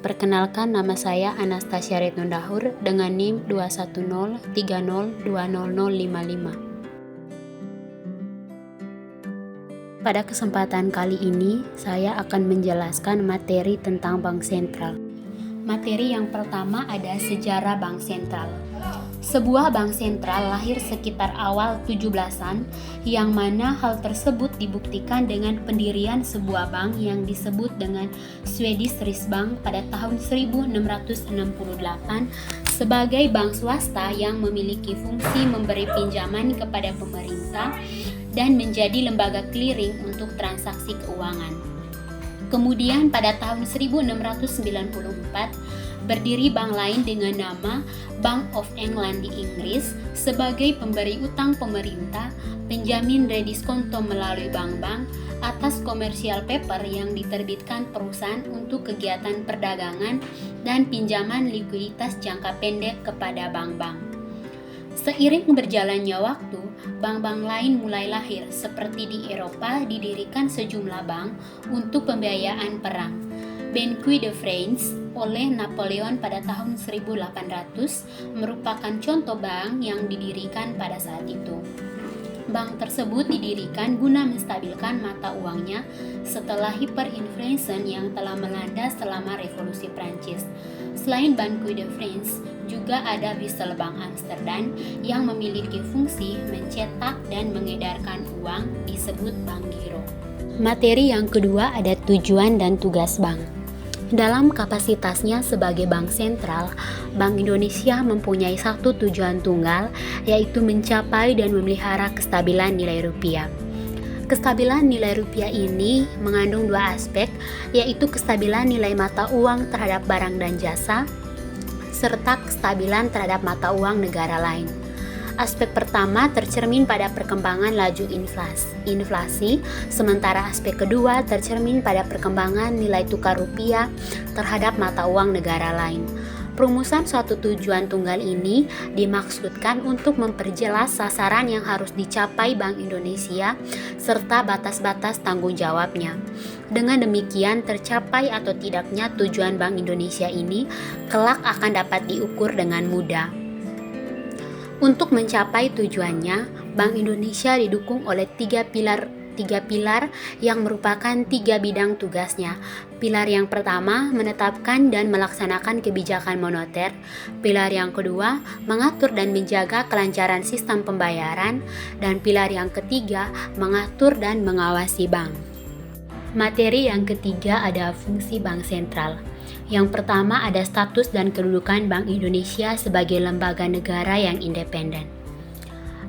Perkenalkan, nama saya Anastasia Retnondahur dengan NIM 21030200055. Pada kesempatan kali ini, saya akan menjelaskan materi tentang Bank Sentral. Materi yang pertama ada sejarah Bank Sentral. Sebuah bank sentral lahir sekitar awal 17-an, yang mana hal tersebut dibuktikan dengan pendirian sebuah bank yang disebut dengan Swedish Riksbank pada tahun 1668 sebagai bank swasta yang memiliki fungsi memberi pinjaman kepada pemerintah dan menjadi lembaga clearing untuk transaksi keuangan. Kemudian pada tahun 1694 berdiri bank lain dengan nama Bank of England di Inggris sebagai pemberi utang pemerintah, penjamin rediskonto melalui bank-bank atas commercial paper yang diterbitkan perusahaan untuk kegiatan perdagangan dan pinjaman likuiditas jangka pendek kepada bank-bank. Seiring berjalannya waktu, bank-bank lain mulai lahir, seperti di Eropa didirikan sejumlah bank untuk pembiayaan perang. Banque de France oleh Napoleon pada tahun 1800 merupakan contoh bank yang didirikan pada saat itu. Bank tersebut didirikan guna menstabilkan mata uangnya setelah hyperinflation yang telah melanda selama Revolusi Prancis. Selain Banque de France, juga ada Wissel Bank Amsterdam yang memiliki fungsi mencetak dan mengedarkan uang, disebut bank giro. Materi yang kedua ada tujuan dan tugas bank. Dalam kapasitasnya sebagai bank sentral, Bank Indonesia mempunyai satu tujuan tunggal, yaitu mencapai dan memelihara kestabilan nilai rupiah. Kestabilan nilai rupiah ini mengandung dua aspek, yaitu kestabilan nilai mata uang terhadap barang dan jasa, serta kestabilan terhadap mata uang negara lain. Aspek pertama tercermin pada perkembangan laju inflasi, sementara aspek kedua tercermin pada perkembangan nilai tukar rupiah terhadap mata uang negara lain. Perumusan suatu tujuan tunggal ini dimaksudkan untuk memperjelas sasaran yang harus dicapai Bank Indonesia serta batas-batas tanggung jawabnya. Dengan demikian, tercapai atau tidaknya tujuan Bank Indonesia ini kelak akan dapat diukur dengan mudah. Untuk mencapai tujuannya, Bank Indonesia didukung oleh tiga pilar yang merupakan tiga bidang tugasnya. Pilar yang pertama, menetapkan dan melaksanakan kebijakan moneter. Pilar yang kedua, mengatur dan menjaga kelancaran sistem pembayaran. Dan pilar yang ketiga, mengatur dan mengawasi bank. Materi yang ketiga ada fungsi bank sentral. Yang pertama ada status dan kedudukan Bank Indonesia sebagai lembaga negara yang independen.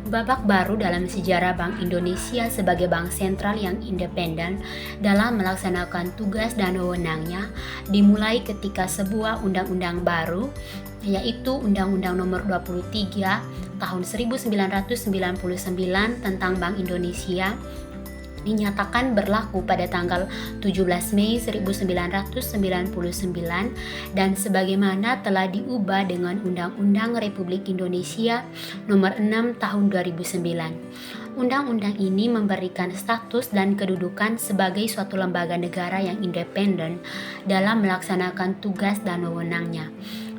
Babak baru dalam sejarah Bank Indonesia sebagai bank sentral yang independen dalam melaksanakan tugas dan wewenangnya dimulai ketika sebuah undang-undang baru, yaitu Undang-Undang Nomor 23 Tahun 1999 tentang Bank Indonesia dinyatakan berlaku pada tanggal 17 Mei 1999 dan sebagaimana telah diubah dengan Undang-Undang Republik Indonesia Nomor 6 Tahun 2009. Undang-undang ini memberikan status dan kedudukan sebagai suatu lembaga negara yang independen dalam melaksanakan tugas dan wewenangnya,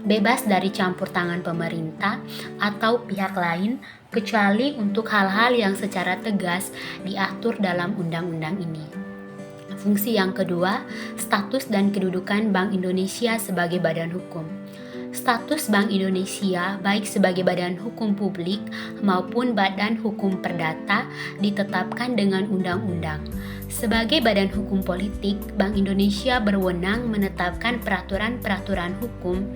bebas dari campur tangan pemerintah atau pihak lain, kecuali untuk hal-hal yang secara tegas diatur dalam undang-undang ini. Fungsi yang kedua, status dan kedudukan Bank Indonesia sebagai badan hukum. Status Bank Indonesia baik sebagai badan hukum publik maupun badan hukum perdata ditetapkan dengan undang-undang. Sebagai badan hukum politik, Bank Indonesia berwenang menetapkan peraturan-peraturan hukum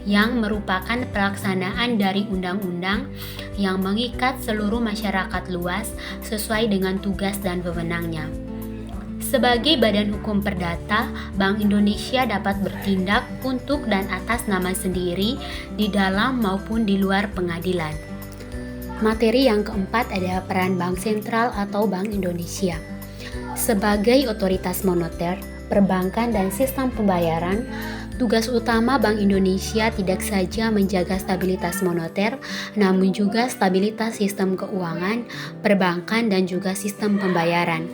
yang merupakan pelaksanaan dari undang-undang yang mengikat seluruh masyarakat luas sesuai dengan tugas dan wewenangnya. Sebagai badan hukum perdata, Bank Indonesia dapat bertindak untuk dan atas nama sendiri di dalam maupun di luar pengadilan. Materi yang keempat ada peran Bank Sentral atau Bank Indonesia. Sebagai otoritas moneter, perbankan dan sistem pembayaran, tugas utama Bank Indonesia tidak saja menjaga stabilitas moneter, namun juga stabilitas sistem keuangan, perbankan dan juga sistem pembayaran.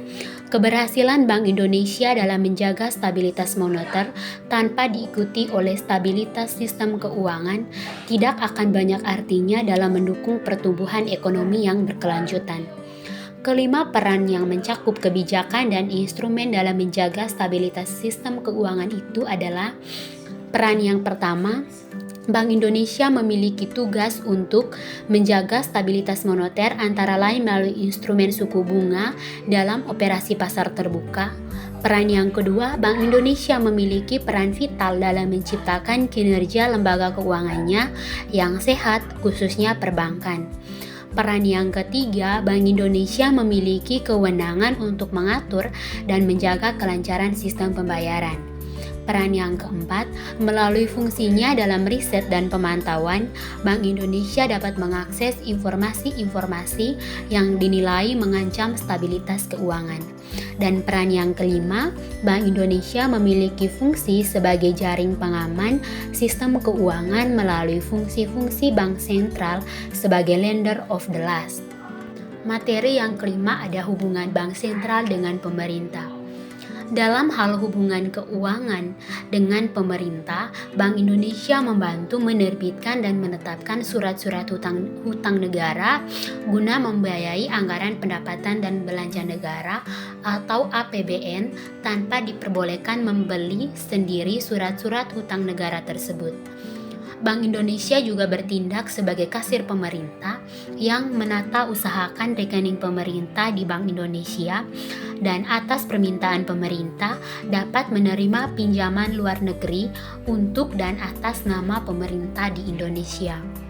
Keberhasilan Bank Indonesia dalam menjaga stabilitas moneter tanpa diikuti oleh stabilitas sistem keuangan tidak akan banyak artinya dalam mendukung pertumbuhan ekonomi yang berkelanjutan. Kelima peran yang mencakup kebijakan dan instrumen dalam menjaga stabilitas sistem keuangan itu adalah: peran yang pertama, Bank Indonesia memiliki tugas untuk menjaga stabilitas moneter antara lain melalui instrumen suku bunga dalam operasi pasar terbuka. Peran yang kedua, Bank Indonesia memiliki peran vital dalam menciptakan kinerja lembaga keuangannya yang sehat, khususnya perbankan. Peran yang ketiga, Bank Indonesia memiliki kewenangan untuk mengatur dan menjaga kelancaran sistem pembayaran. Peran yang keempat, melalui fungsinya dalam riset dan pemantauan, Bank Indonesia dapat mengakses informasi-informasi yang dinilai mengancam stabilitas keuangan. Dan peran yang kelima, Bank Indonesia memiliki fungsi sebagai jaring pengaman sistem keuangan melalui fungsi-fungsi bank sentral sebagai lender of the last. Materi yang kelima ada hubungan bank sentral dengan pemerintah. Dalam hal hubungan keuangan dengan pemerintah, Bank Indonesia membantu menerbitkan dan menetapkan surat-surat hutang negara guna membiayai anggaran pendapatan dan belanja negara atau APBN tanpa diperbolehkan membeli sendiri surat-surat hutang negara tersebut. Bank Indonesia juga bertindak sebagai kasir pemerintah yang menata usahakan rekening pemerintah di Bank Indonesia dan atas permintaan pemerintah dapat menerima pinjaman luar negeri untuk dan atas nama pemerintah di Indonesia.